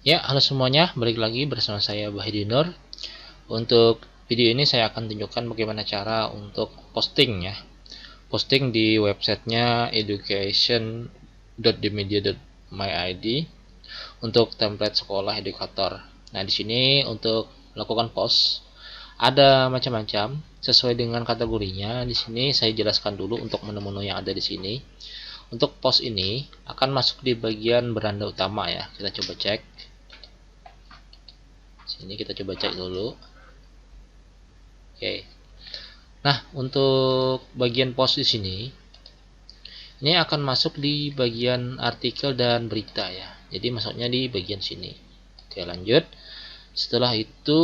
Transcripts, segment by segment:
Ya, halo semuanya, balik lagi bersama saya Bahidinur. Untuk video ini saya akan tunjukkan bagaimana cara untuk posting ya. Posting di websitenya education.dmedia.myid untuk template sekolah edukator. Nah, di sini untuk melakukan post ada macam-macam sesuai dengan kategorinya. Di sini saya jelaskan dulu untuk menu-menu yang ada di sini. Untuk post ini akan masuk di bagian beranda utama ya. Kita coba cek. Sini kita coba cek dulu. Oke. Nah, untuk bagian post di sini ini akan masuk di bagian artikel dan berita ya. Jadi masuknya di bagian sini. Oke, lanjut. Setelah itu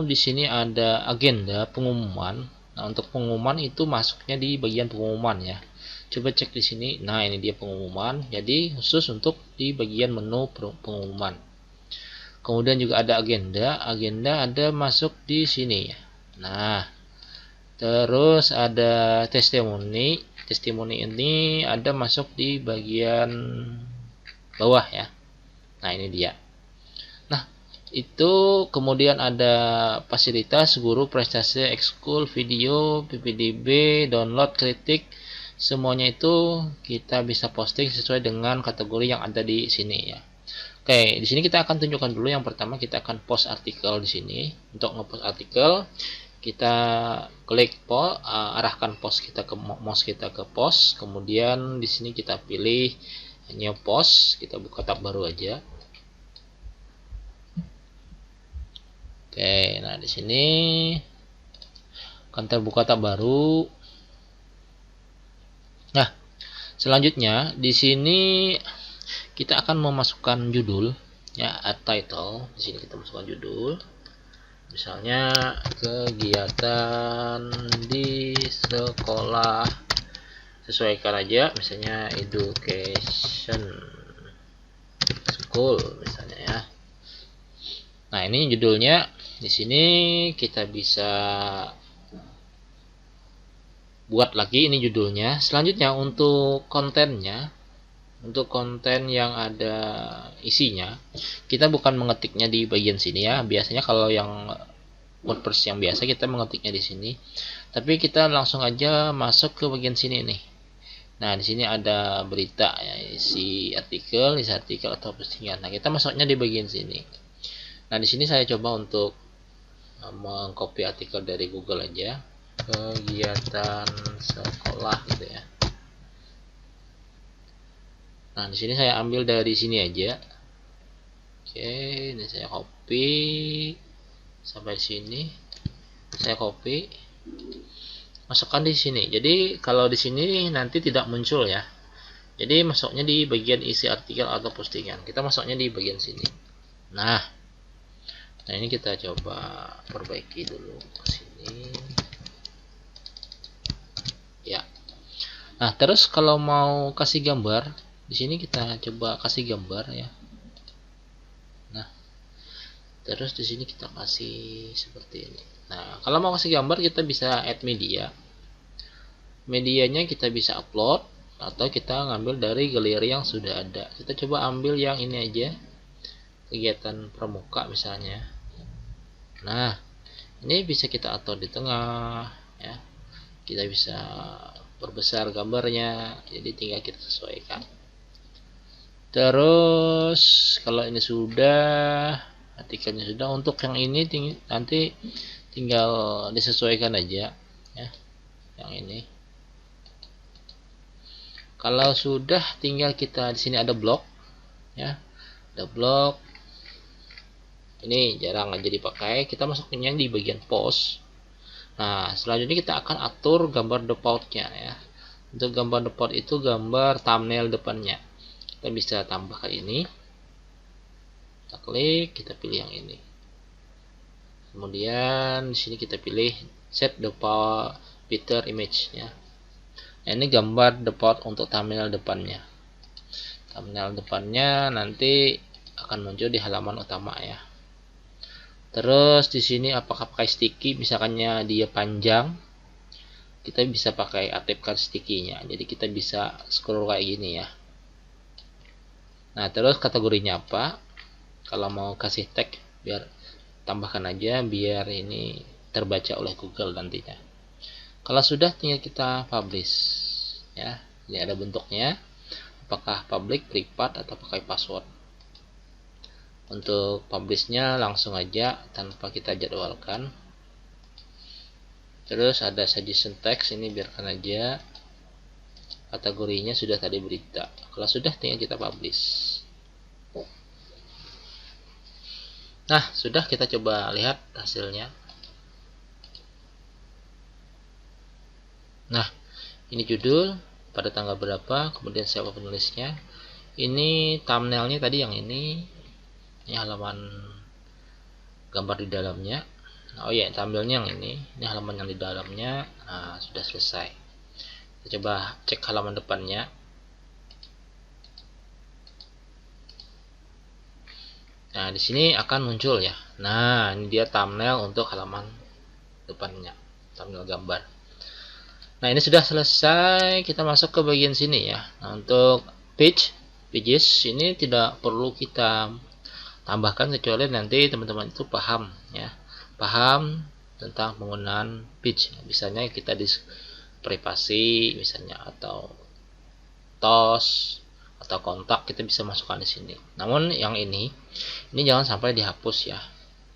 di sini ada agenda pengumuman. Nah, untuk pengumuman itu masuknya di bagian pengumuman ya. Coba cek di sini. Nah, ini dia pengumuman. Jadi khusus untuk di bagian menu pengumuman. Kemudian juga ada agenda. Agenda ada masuk di sini ya. Nah, terus ada testimoni. Testimoni ini ada masuk di bagian bawah ya. Nah, ini dia. Nah, itu kemudian ada fasilitas guru, prestasi, ekskul, video, PPDB, download, kritik. Semuanya itu kita bisa posting sesuai dengan kategori yang ada di sini ya. Oke, di sini kita akan tunjukkan dulu. Yang pertama kita akan post artikel di sini. Untuk ngepost artikel, kita klik arahkan mouse kita ke post, kemudian di sini kita pilih new post, kita buka tab baru aja. Oke, nah di sini akan terbuka tab baru. Nah, selanjutnya di sini kita akan memasukkan judul ya, add title. Di sini kita masukkan judul. Misalnya kegiatan di sekolah, sesuaikan aja misalnya education school misalnya ya. Nah, ini judulnya. Di sini kita bisa buat lagi ini judulnya. Selanjutnya untuk kontennya, untuk konten yang ada isinya, kita bukan mengetiknya di bagian sini ya. Biasanya kalau yang WordPress yang biasa kita mengetiknya di sini, tapi kita langsung aja masuk ke bagian sini nih. Nah, di sini ada berita ya, isi artikel atau postingan. Nah, kita masuknya di bagian sini. Nah, di sini saya coba untuk mengcopy artikel dari Google aja, kegiatan sekolah gitu ya. Nah, di sini saya ambil dari sini aja. Oke, ini saya copy sampai sini. Saya copy, masukkan di sini. Jadi kalau di sini nanti tidak muncul ya. Jadi masuknya di bagian isi artikel atau postingan. Kita masuknya di bagian sini. Nah, ini kita coba perbaiki dulu ke sini. Ya. Nah, terus kalau mau kasih gambar, di sini kita coba kasih gambar ya. Nah, terus di sini kita kasih seperti ini. Nah, kalau mau kasih gambar kita bisa add media. Medianya kita bisa upload atau kita ngambil dari galeri yang sudah ada. Kita coba ambil yang ini aja, kegiatan pramuka misalnya. Nah, ini bisa kita atur di tengah ya. Kita bisa perbesar gambarnya, jadi tinggal kita sesuaikan. Terus kalau ini sudah, artikelnya sudah, untuk yang ini nanti tinggal disesuaikan aja ya, yang ini. Kalau sudah, tinggal kita di sini ada blok ya, ada blok. Ini jarang aja dipakai, kita masukinnya di bagian post. Nah, selanjutnya kita akan atur gambar defaultnya ya. Untuk gambar default itu gambar thumbnail depannya. Kita bisa tambahkan ini. Kita klik, kita pilih yang ini. Kemudian di sini kita pilih set default picture image ya. Nah, ini gambar default untuk thumbnail depannya. Thumbnail depannya nanti akan muncul di halaman utama ya. Terus di sini apakah pakai sticky, misalkannya dia panjang, kita bisa pakai aktifkan sticky-nya. Jadi kita bisa scroll kayak gini ya. Nah, terus kategorinya apa? Kalau mau kasih tag, biar tambahkan aja biar ini terbaca oleh Google nantinya. Kalau sudah, tinggal kita publish ya. Ini ada bentuknya, apakah public, private, atau pakai password. Untuk publishnya langsung aja tanpa kita jadwalkan. Terus ada suggestion text, ini biarkan aja. Kategorinya sudah tadi berita. Kalau sudah, tinggal kita publish. Nah, sudah, kita coba lihat hasilnya. Nah, ini judul, pada tanggal berapa, kemudian siapa penulisnya. Ini thumbnailnya tadi yang ini halaman gambar di dalamnya. Oh ya, thumbnailnya yang ini halaman yang di dalamnya. Nah, sudah selesai. Kita coba cek halaman depannya. Nah, di sini akan muncul ya. Nah, ini dia thumbnail untuk halaman depannya, thumbnail gambar. Nah, ini sudah selesai. Kita masuk ke bagian sini ya. Nah, untuk pages ini tidak perlu kita tambahkan kecuali nanti teman-teman itu paham ya, paham tentang penggunaan page. Misalnya kita di privasi misalnya, atau tos, atau kontak, kita bisa masukkan di sini. Namun yang ini jangan sampai dihapus ya,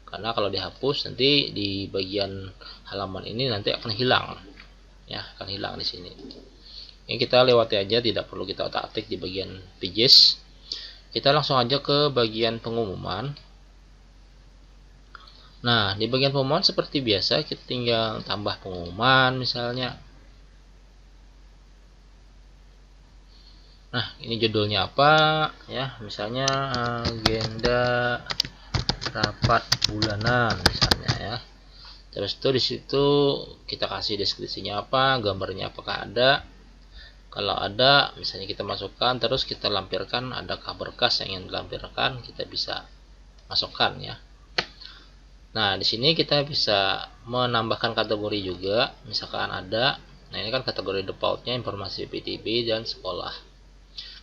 karena kalau dihapus nanti di bagian halaman ini nanti akan hilang ya, akan hilang di sini. Ini kita lewati aja, tidak perlu kita otak-atik di bagian pages. Kita langsung aja ke bagian pengumuman. Nah, di bagian pengumuman seperti biasa, kita tinggal tambah pengumuman misalnya. Nah, ini judulnya apa ya, misalnya agenda rapat bulanan misalnya ya. Terus itu di situ kita kasih deskripsinya apa, gambarnya apakah ada. Kalau ada, misalnya kita masukkan, terus kita lampirkan, adakah berkas yang ingin dilampirkan, kita bisa masukkan ya. Nah, di sini kita bisa menambahkan kategori juga, misalkan ada. Nah, ini kan kategori defaultnya informasi PTB dan sekolah.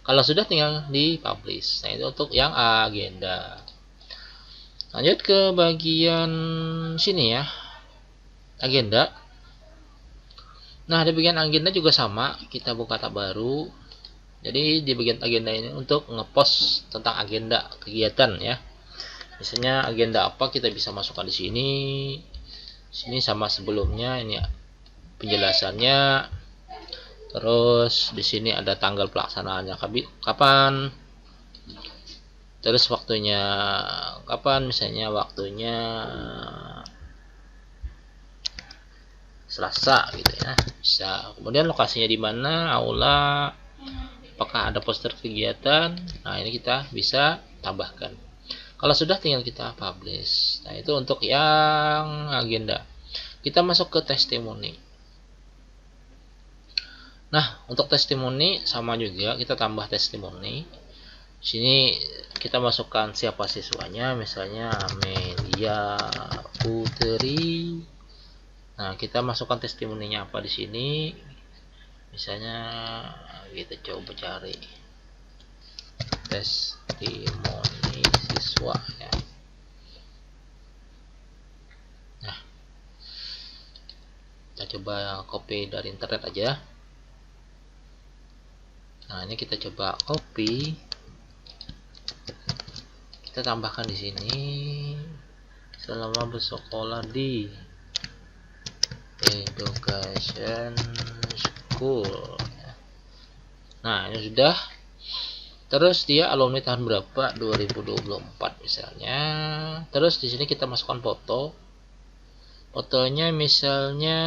Kalau sudah, tinggal di publish. Nah, itu untuk yang agenda. Lanjut ke bagian sini ya, agenda. Nah, di bagian agenda juga sama, kita buka tab baru. Jadi di bagian agenda ini untuk ngepost tentang agenda kegiatan ya. Misalnya agenda apa, kita bisa masukkan di sini. Sini sama sebelumnya, ini penjelasannya. Terus di sini ada tanggal pelaksanaannya kapan. Terus waktunya kapan, misalnya waktunya Selasa gitu ya, bisa. Kemudian lokasinya di mana, aula, apakah ada poster kegiatan. Nah, ini kita bisa tambahkan. Kalau sudah, tinggal kita publish. Nah, itu untuk yang agenda. Kita masuk ke testimoni. Nah, untuk testimoni sama juga, kita tambah testimoni. Sini kita masukkan siapa siswanya, misalnya Melia Putri. Nah, kita masukkan testimoninya apa di sini. Misalnya kita coba cari testimoni siswa ya. Nah, kita coba copy dari internet aja. Nah, ini kita coba copy. Kita tambahkan di sini, selama bersekolah di education school. Nah, ini sudah. Terus dia alumni tahun berapa, 2024 misalnya. Terus di sini kita masukkan foto. Fotonya misalnya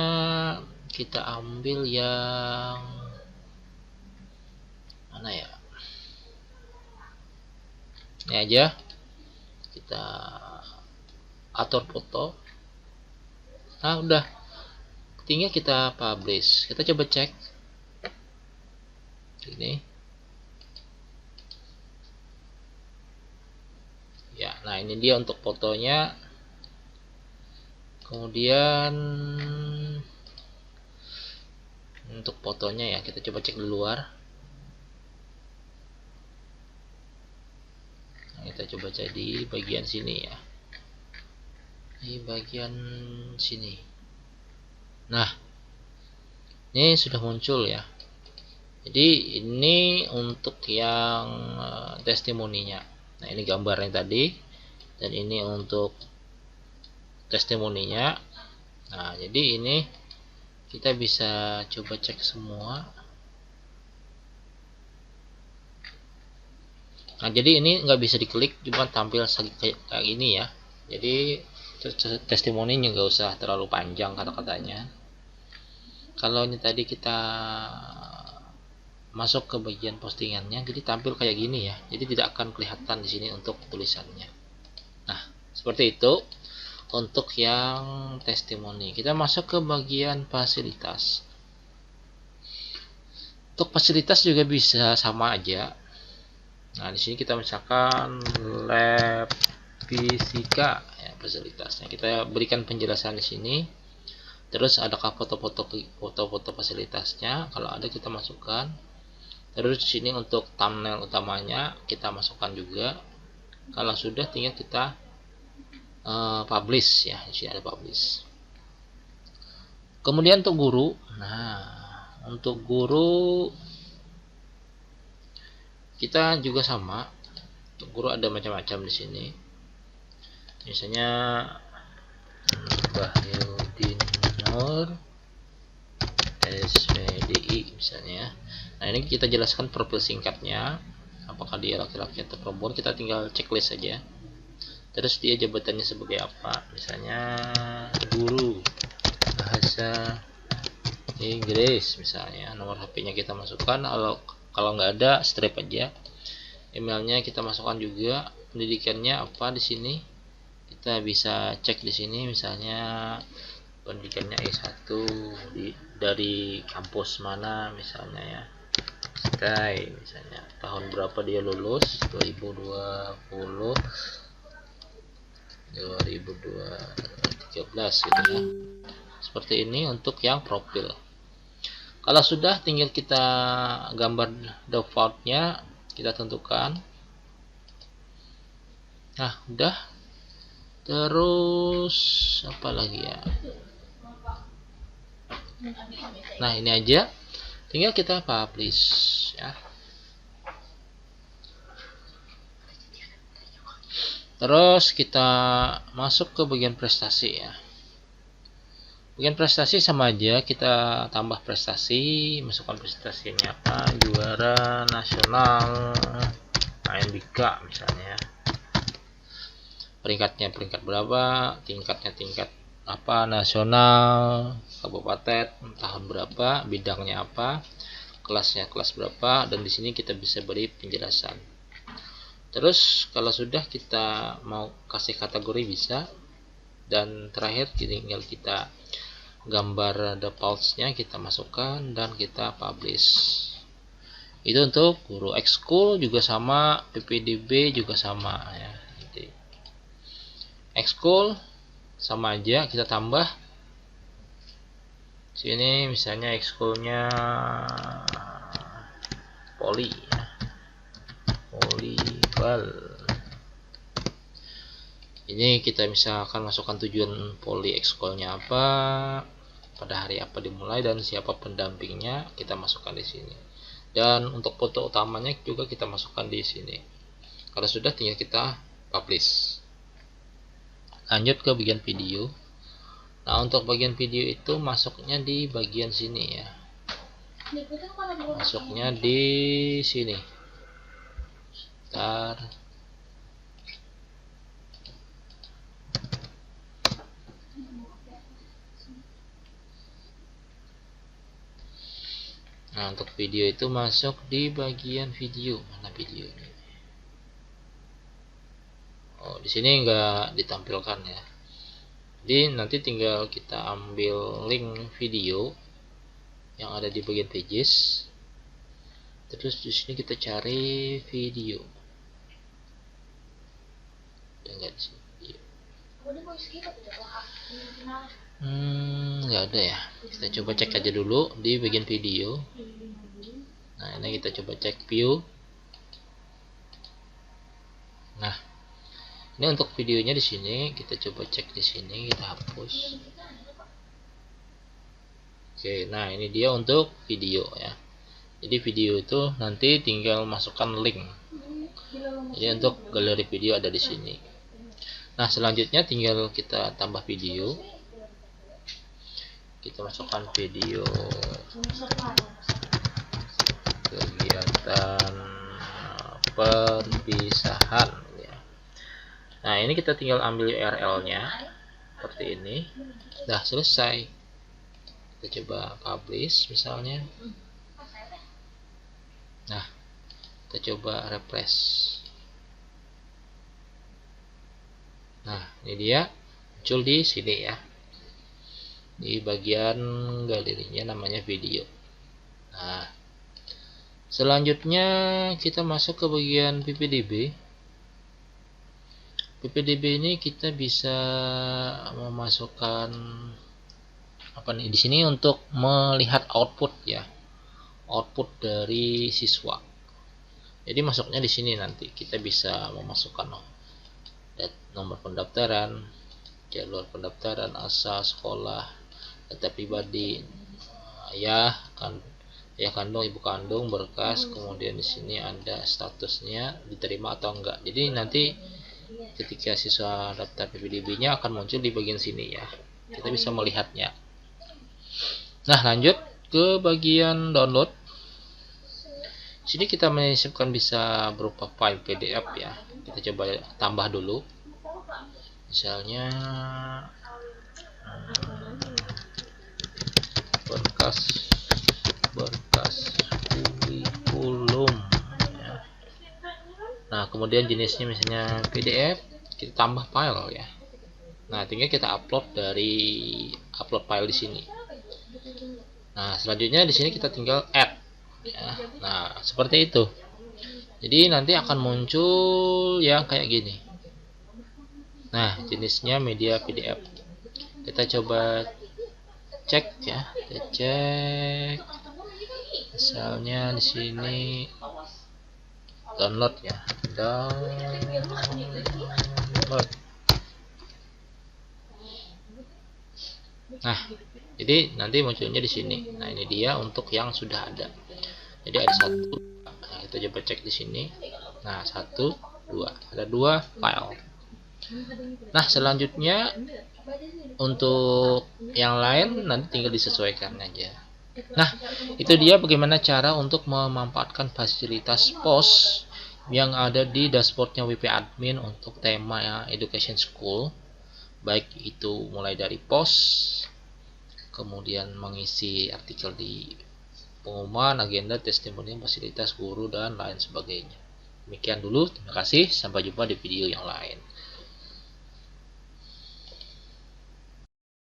kita ambil yang mana ya, ini aja. Kita atur foto. Nah, udah, tinggal kita publish. Kita coba cek ini ya. Nah, ini dia untuk fotonya. Kemudian untuk fotonya ya, kita coba cek di luar. Nah, kita coba cek di bagian sini ya, di bagian sini. Nah, ini sudah muncul ya. Jadi ini untuk yang testimoninya. Nah, ini gambarnya tadi, dan ini untuk testimoninya. Nah, jadi ini kita bisa coba cek semua. Nah, jadi ini nggak bisa diklik, cuma tampil kayak gini ya. Jadi testimoninya nggak usah terlalu panjang kata-katanya. Kalau ini tadi kita masuk ke bagian postingannya, jadi tampil kayak gini ya. Jadi tidak akan kelihatan di sini untuk tulisannya. Nah, seperti itu untuk yang testimoni. Kita masuk ke bagian fasilitas. Untuk fasilitas juga bisa sama aja. Nah, di sini kita misalkan lab fisika ya, fasilitasnya. Kita berikan penjelasan di sini. Terus adakah foto-foto fasilitasnya? Kalau ada kita masukkan. Terus di sini untuk thumbnail utamanya kita masukkan juga. Kalau sudah tinggal kita publish ya. Di sini ada publish. Kemudian untuk guru. Nah, untuk guru kita juga sama. Untuk guru ada macam-macam di sini. Misalnya Bahyudin Nur SPDI misalnya. Nah, ini kita jelaskan profil singkatnya, apakah dia laki-laki atau perempuan. Kita tinggal checklist saja. Terus dia jabatannya sebagai apa, misalnya guru bahasa Inggris misalnya. Nomor HP-nya kita masukkan. Kalau nggak ada, strip aja. Emailnya kita masukkan juga. Pendidikannya apa di sini? Kita bisa cek di sini, misalnya pendidikannya S1 dari kampus mana misalnya ya. Sky misalnya. Tahun berapa dia lulus? 2020 2013 gitu ya. Seperti ini untuk yang profil. Kalau sudah, tinggal kita gambar defaultnya kita tentukan. Nah, udah. Terus apa lagi ya? Nah, ini aja. Tinggal kita publish ya. Terus kita masuk ke bagian prestasi ya. Bagian prestasi sama aja, kita tambah prestasi, masukkan prestasinya apa, juara nasional ANBK misalnya. Peringkatnya peringkat berapa, tingkatnya tingkat apa, nasional, kabupaten, tahun berapa, bidangnya apa, kelasnya kelas berapa, dan di sini kita bisa beri penjelasan. Terus kalau sudah kita mau kasih kategori bisa, dan terakhir tinggal kita gambar defaults-nya kita masukkan dan kita publish. Itu untuk guru. Ekskul juga sama, PPDB juga sama ya. Ekskul sama aja, kita tambah sini misalnya ekskulnya poli ya. Polibal. Ini kita misalkan masukkan tujuan poli ekskulnya apa, pada hari apa dimulai, dan siapa pendampingnya kita masukkan di sini. Dan untuk foto utamanya juga kita masukkan di sini. Kalau sudah, tinggal kita publish. Lanjut ke bagian video. Nah, untuk bagian video itu masuknya di bagian sini ya. Masuknya di sini. Bentar. Nah, untuk video itu masuk di bagian video. Mana video ini? Oh, di sini nggak ditampilkan ya. Jadi nanti tinggal kita ambil link video yang ada di bagian pages. Terus di sini kita cari video. Nggak di sini. Nggak ada ya. Kita coba cek aja dulu di bagian video. Nah, ini kita coba cek view. Nah, ini untuk videonya di sini, kita coba cek di sini, kita hapus. Oke, nah ini dia untuk video ya. Jadi video itu nanti tinggal masukkan link. Jadi untuk galeri video ada di sini. Nah, selanjutnya tinggal kita tambah video. Kita masukkan video kegiatan perpisahan ya. Nah, ini kita tinggal ambil URL-nya seperti ini. Nah, selesai. Kita coba publish misalnya. Nah, kita coba refresh. Nah, ini dia muncul di sini ya. Di bagian galerinya namanya video. Nah, selanjutnya kita masuk ke bagian PPDB. PPDB ini kita bisa memasukkan apa nih di sini untuk melihat output ya. Output dari siswa. Jadi masuknya di sini nanti kita bisa memasukkan nomor pendaftaran, jalur pendaftaran, asal sekolah, data pribadi, ayah kandung, ibu kandung, berkas, kemudian di sini ada statusnya diterima atau enggak. Jadi nanti ketika siswa daftar PPDB-nya akan muncul di bagian sini ya. Kita bisa melihatnya. Nah, lanjut ke bagian download. Sini kita menyiapkan bisa berupa file PDF ya. Kita coba tambah dulu. Misalnya berkas kurikulum ya. Nah, kemudian jenisnya misalnya PDF, kita tambah file ya. Nah, tinggal kita upload file di sini. Nah, selanjutnya di sini kita tinggal add ya. Nah, seperti itu. Jadi nanti akan muncul yang kayak gini. Nah, jenisnya media PDF. Kita coba cek ya. Kita cek. Misalnya di sini download ya. Download. Nah, jadi nanti munculnya di sini. Nah, ini dia untuk yang sudah ada. Jadi ada 1. Nah, kita coba cek di sini. Nah, 1, 2. Ada 2 file. Nah, selanjutnya untuk yang lain nanti tinggal disesuaikan aja. Nah, itu dia bagaimana cara untuk memanfaatkan fasilitas POS yang ada di dashboardnya WP Admin untuk tema ya, Education School. Baik itu mulai dari POS, kemudian mengisi artikel di pengumuman, agenda, testimoni, fasilitas guru, dan lain sebagainya. Demikian dulu, terima kasih, sampai jumpa di video yang lain.